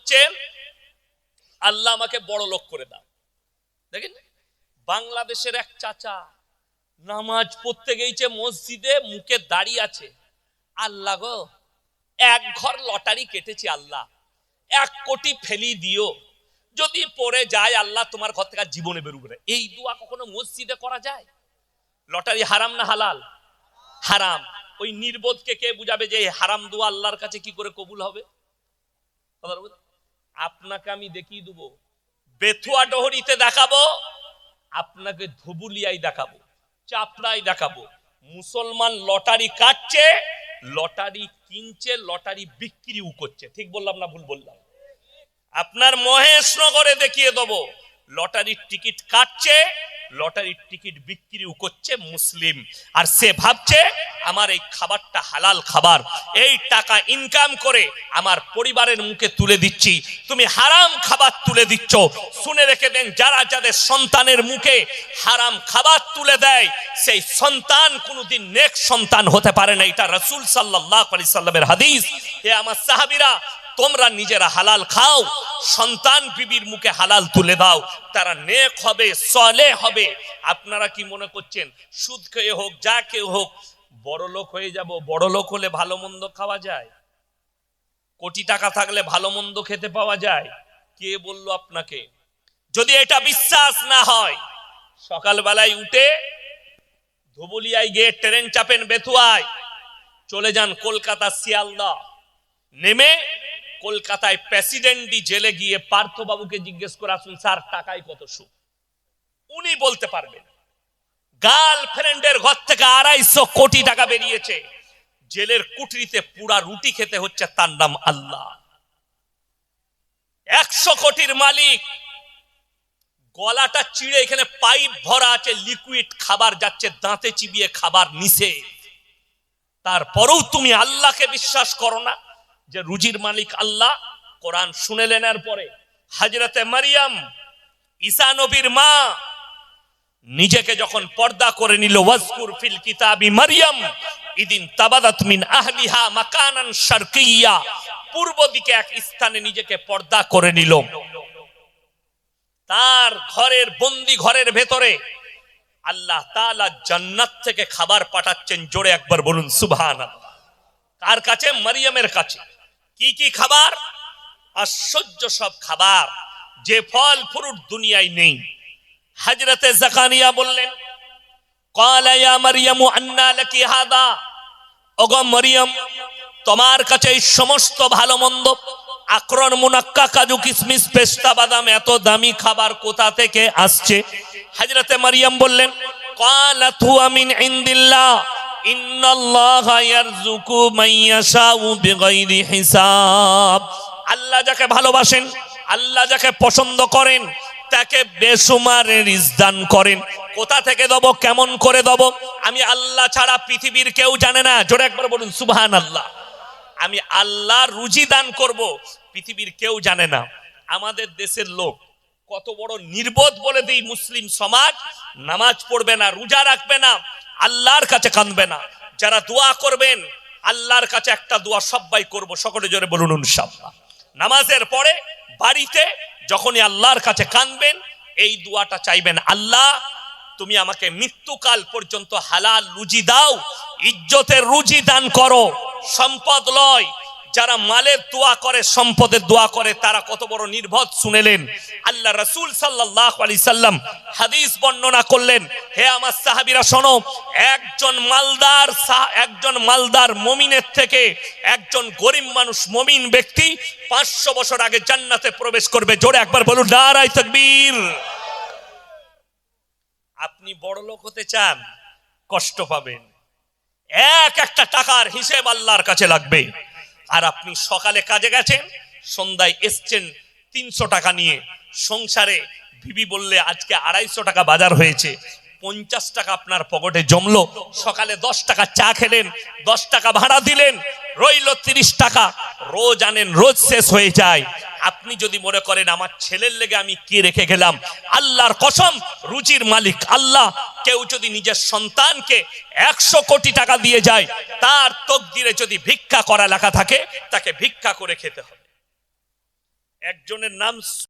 ভাবছেন আল্লাহ আমাকে বড় লোক করে দাও। দেখেন বাংলাদেশের এক চাচা নামাজ পড়তে গেছে মসজিদে, মুখে দাঁড়িয়ে আছে, আল্লাহ গো এক ঘর লটারি কেটেছি, আল্লাহ 1 কোটি ফেলি দিও, যদি পড়ে যায় আল্লাহ তোমার ঘর থেকে জীবনে বেরোবে। এই দোয়া কখনো মসজিদে করা যায়? লটারি হারাম না হালাল? হারাম। ওই নির্বোধকে কে বুঝাবে যে হারাম দোয়া আল্লাহর কাছে কি করে কবুল হবে? আপনাকে আমি দেখিয়ে দেবো, বেথুয়া ডহরিতে দেখাবো, আপনাকে ধুবুলিয়ায় দেখাবো, চাপড়ায় দেখাবো, মুসলমান লটারি কাটছে, লটারি কিনছে, লটারি বিক্রিও করছে। ঠিক বললাম না ভুল বললাম? আপনার মহেশনগরে দেখিয়ে দেবো, লটারির টিকিট কাটছে, লটারির টিকিট বিক্রিও করছে মুসলিম, আর সে ভাবছে আমার এই খাবারটা হালাল খাবার, এই টাকা ইনকাম করে আমার পরিবারের মুখে তুলে দিচ্ছি। তুমি হারাম খাবার তুলে দিচ্ছ। শুনে রেখে দেন, যারা যাদের সন্তানের মুখে হারাম খাবার তুলে দেয় সেই সন্তান কোনোদিন নেক সন্তান হতে পারে না। এটা রাসূল সাল্লাল্লাহু আলাইহি সাল্লামের হাদিস। হে আমার সাহাবীরা, তোমরা নিজেরা হালাল খাও, সন্তান বিবির মুখে হালাল তুলে দাও, তারা নেক হবে, সালেহ হবে। আপনারা কি মনে করছেন সুদ খেয়ে হোক, যা কেউ হোক বড় লোক হয়ে যাব? বড় লোক হলে ভালো মন্দ খাওয়া যায়? কোটি টাকা থাকলে ভালো মন্দ খেতে পাওয়া যায়? কে বললো আপনাকে? যদি এটা বিশ্বাস না হয়, সকালবেলায় উঠে ধুবুলিয়ায় গিয়ে ট্রেন চাপেন, বেথুয়ায় চলে যান কলকাতা শিয়ালদা, নেমে কলকাতায় প্রেসিডেন্টি জেলে গিয়ে পার্থবাবুকে জিজ্ঞেস করে আসুন, স্যার টাকায় কত সুদ? উনি বলতে পারবেন। গার্লফ্রেন্ডের ঘর থেকে 250 কোটি টাকা বেরিয়েছে, জেলের কুঠরিতে পুরা রুটি খেতে হচ্ছে, তার নাম আল্লাহ। 100 কোটির মালিক, গলাটা চিড়ে এখানে পাইপ ভরা আছে, লিকুইড খাবার যাচ্ছে, দাঁতে চিবিয়ে খাবার নিছে, তারপরেও তুমি আল্লাহকে বিশ্বাস করো না যে রুজির মালিক আল্লাহ? কোরআন শুনে নেওয়ার পরে হযরতে মারিয়াম, ঈসা নবীর মা, নিজেকে যখন পর্দা করে নিল, ওয়াজকুর ফিল কিতাবি মারিয়াম ইদিন তাবাদাত মিন আহলিহা মাকানান শারকিয়্যা, পূর্ব দিকে এক স্থানে নিজেকে পর্দা করে নিল। তার ঘরের বন্দি ঘরের ভেতরে আল্লাহ তাআলা জান্নাত থেকে খাবার পাঠাচ্ছেন। জোরে একবার বলুন সুবহানাল্লাহ। কার কাছে? মারিয়ামের কাছে। কি কি খাবার? আশ্চর্য সব খাবার, যে ফল ফ্রুট দুনিয়ায় নেই। হযরতে জাকারিয়া বললেন, ক্বালা ইয়া মারইয়ামু আন্না লাকি হাদা, ওগো মারইয়াম তোমার কাছে এই সমস্ত ভালো মন্দ, আকরন, মুনাক্কা, কাজু, কিশমিশ, পেস্তা, বাদাম, এত দামি খাবার কোথা থেকে আসছে? হযরতে মারইয়াম বললেন, ক্বালাত হুয়া মিন ইনদিল্লাহ ইন্নাল্লাহা ইয়ারযুকু মান ইয়াশাউ বিগাইরি হিসাব। আল্লাহ যাকে ভালোবাসেন, আল্লাহ যাকে পছন্দ করেন, তাকে বেসুমার রিজক দান করেন। কোথা থেকে দেব, কেমন করে দেব, আমি আল্লাহ ছাড়া পৃথিবীর কেউ জানে না। জোরে একবার বলুন সুবহানাল্লাহ। আমি আল্লাহ রুজি দান করব, পৃথিবীর কেউ জানে না। আমাদের দেশের লোক কত বড় নির্বোধ বলে দিই, মুসলিম সমাজ নামাজ পড়বে না, রোজা রাখবে না, আল্লাহর কাছে কাঁদবে না। যারা দোয়া করবেন আল্লাহর কাছে একটা দোয়া সবাই করব, সকলে জোরে বলুন ইনশাআল্লাহ। নামাজের পরে বাড়িতে যখনই আল্লাহর কাছে কাঁদবেন, এই দোয়াটা চাইবেন, আল্লাহ তুমি আমাকে মৃত্যুকাল পর্যন্ত হালাল রুজি দাও, ইজ্জতের রুজি দান করো, সম্পদ লয়। যারা মালের দোয়া করে, সম্পদের দোয়া করে, তারা কত বড় নির্বোধ শুনেলেন। আল্লাহ রাসূল সাল্লাল্লাহু আলাইহি সাল্লাম হাদিস বর্ণনা করলেন, হে আমার সাহাবীরা শোনো, একজন মালদার মুমিনের থেকে একজন গরিব মানুষ মুমিন ব্যক্তি 500 বছর আগে জান্নাতে প্রবেশ করবে। জোরে একবার বলুন নারায়ে তাকবীর। আপনি বড় লোক হতে চান, কষ্ট পাবেন, একটা টাকার হিসেব আল্লাহর কাছে লাগবে। আর আপনি সকালে কাজে গেছেন, সন্ধ্যায় এসছেন 300 টাকা নিয়ে, সংসারে বিবি বললে আজকে 250 টাকা বাজার হয়েছে, 50 টাকা আপনার পকেটে জমলো। সকালে 10 টাকা চা খেলেন, 10 টাকা ভাড়া দিলেন, রইল 30 টাকা। রোজ আনেন, রোজ শেষ হয়ে যায়। আপনি যদি মনে করেন আমার ছেলের লেগে আমি কি রেখে গেলাম, আল্লাহর কসম রুজির মালিক আল্লাহ, কেউ যদি নিজের সন্তানকে 100 কোটি টাকা দিয়ে যায়, তার তকদিরে যদি ভিক্ষা করা লেখা থাকে, তাকে ভিক্ষা করে খেতে হবে। একজনের নাম